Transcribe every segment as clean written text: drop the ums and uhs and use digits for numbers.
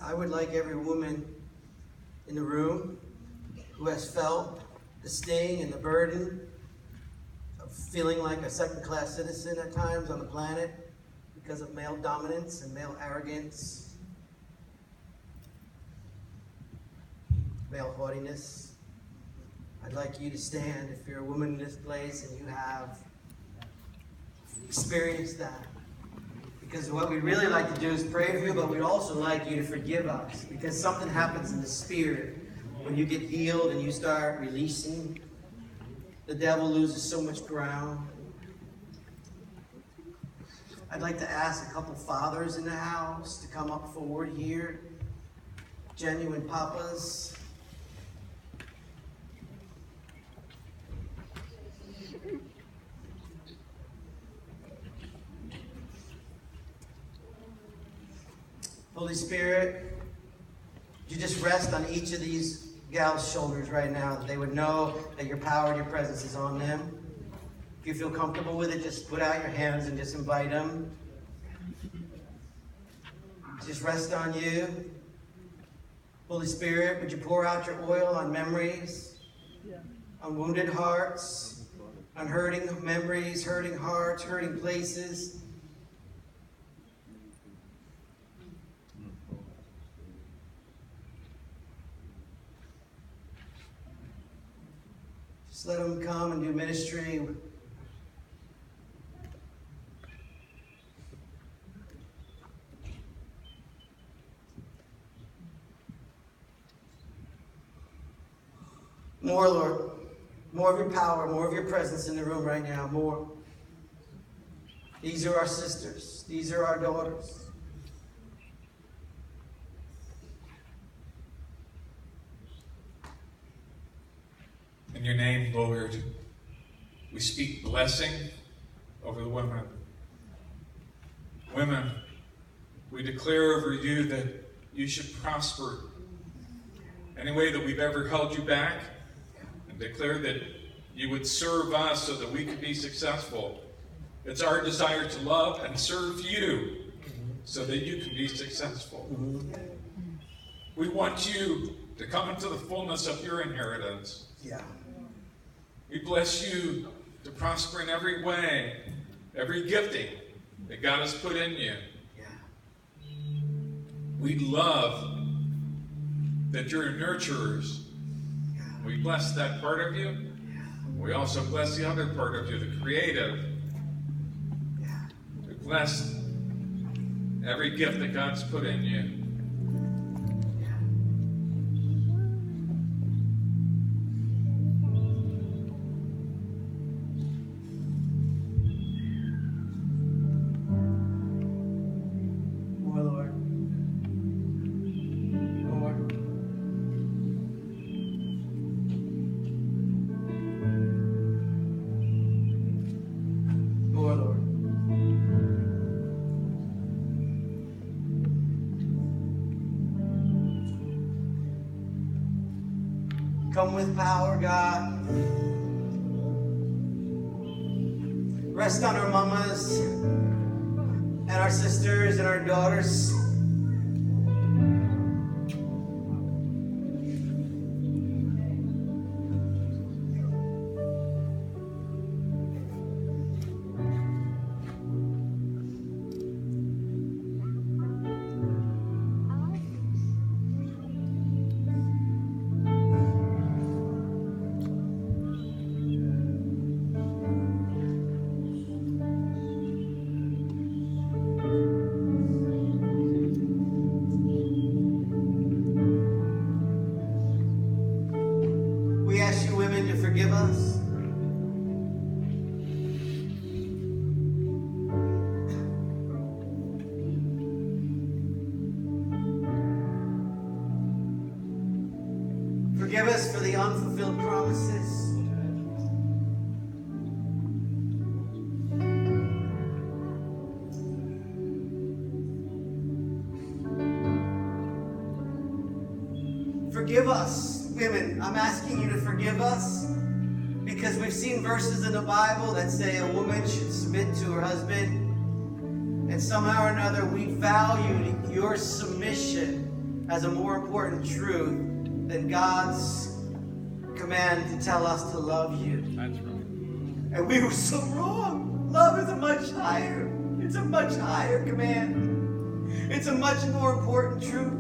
I would like every woman in the room who has felt the sting and the burden of feeling like a second-class citizen at times on the planet because of male dominance and male arrogance, male haughtiness. I'd like you to stand if you're a woman in this place and you have experienced that. Because what we'd really like to do is pray for you, but we'd also like you to forgive us. Because something happens in the spirit when you get healed and you start releasing. The devil loses so much ground. I'd like to ask a couple fathers in the house to come up forward here. Genuine papas. Holy Spirit, you just rest on each of these gals' shoulders right now, that they would know that your power and your presence is on them. If you feel comfortable with it, just put out your hands and just invite them. Just rest on you. Holy Spirit, would you pour out your oil on memories, on wounded hearts, on hurting memories, hurting hearts, hurting places. Just let them come and do ministry. More, Lord. More of your power, more of your presence in the room right now. More. These are our sisters. These are our daughters. In your name, Lord, we speak blessing over the women. Women, we declare over you that you should prosper. Any way that we've ever held you back, and declare that you would serve us so that we could be successful. It's our desire to love and serve you so that you can be successful. We want you to come into the fullness of your inheritance. Yeah. We bless you to prosper in every way, every gifting that God has put in you. Yeah. We love that you're nurturers. Yeah. We bless that part of you. Yeah. We also bless the other part of you, the creative. Yeah. We bless every gift that God's put in you. Come with power, God. Rest on our mamas and our sisters and our daughters. We ask you women to forgive us. Forgive us for the unfulfilled promises. Forgive us, women. I'm asking you to forgive us because we've seen verses in the Bible that say a woman should submit to her husband, and somehow or another we value your submission has a more important truth than God's command to tell us to love you. That's right. And we were so wrong. Love is a much higher. It's a much higher command. It's a much more important truth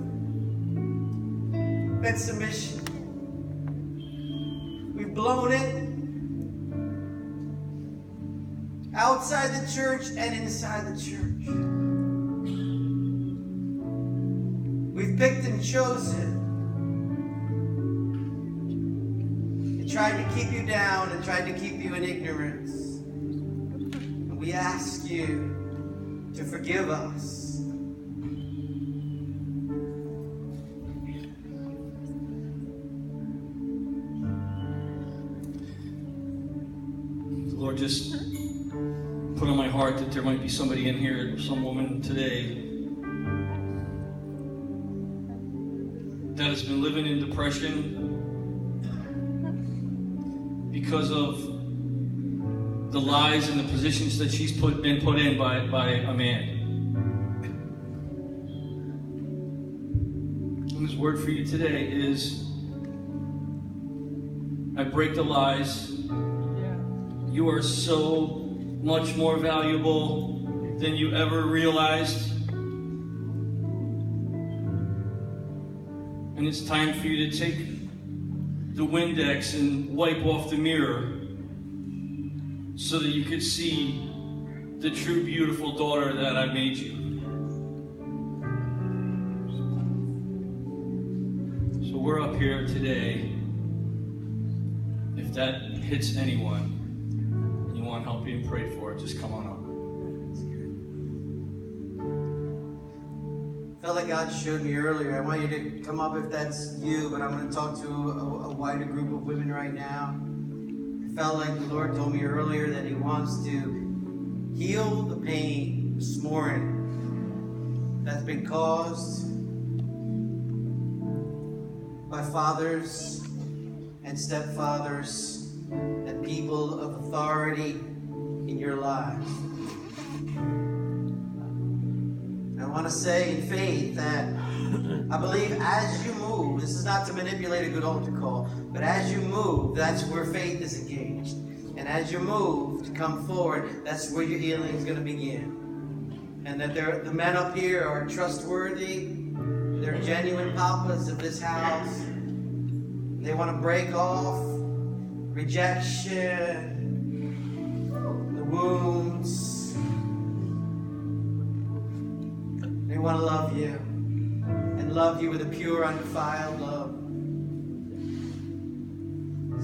than submission. We've blown it outside the church and inside the church. We've picked and chosen and tried to keep you down and tried to keep you in ignorance. And we ask you to forgive us. Lord, just put on my heart that there might be somebody in here, some woman today, that has been living in depression because of the lies and the positions that she's been put in by a man. And his word for you today is, I break the lies. You are so much more valuable than you ever realized. And it's time for you to take the Windex and wipe off the mirror so that you could see the true beautiful daughter that I made you. So we're up here today. If that hits anyone, want help being prayed for, just come on up. Felt like God showed me earlier. I want you to come up if that's you, but I'm going to talk to a wider group of women right now. I felt like the Lord told me earlier that He wants to heal the pain this morning that's been caused by fathers and stepfathers and people of authority in your lives. I want to say in faith that I believe as you move, this is not to manipulate a good altar call, but as you move, that's where faith is engaged. And as you move to come forward, that's where your healing is going to begin. And that the men up here are trustworthy. They're genuine papas of this house. They want to break off rejection, the wounds. They want to love you and love you with a pure, undefiled love.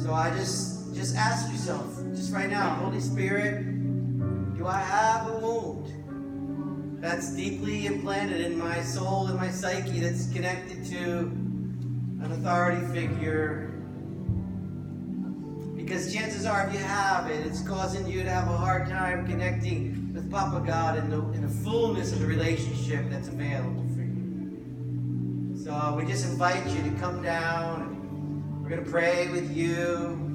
So I just ask yourself, just right now, Holy Spirit, do I have a wound that's deeply implanted in my soul and my psyche that's connected to an authority figure? Because chances are, if you have it, it's causing you to have a hard time connecting with Papa God in the fullness of the relationship that's available for you. So we just invite you to come down. We're going to pray with you.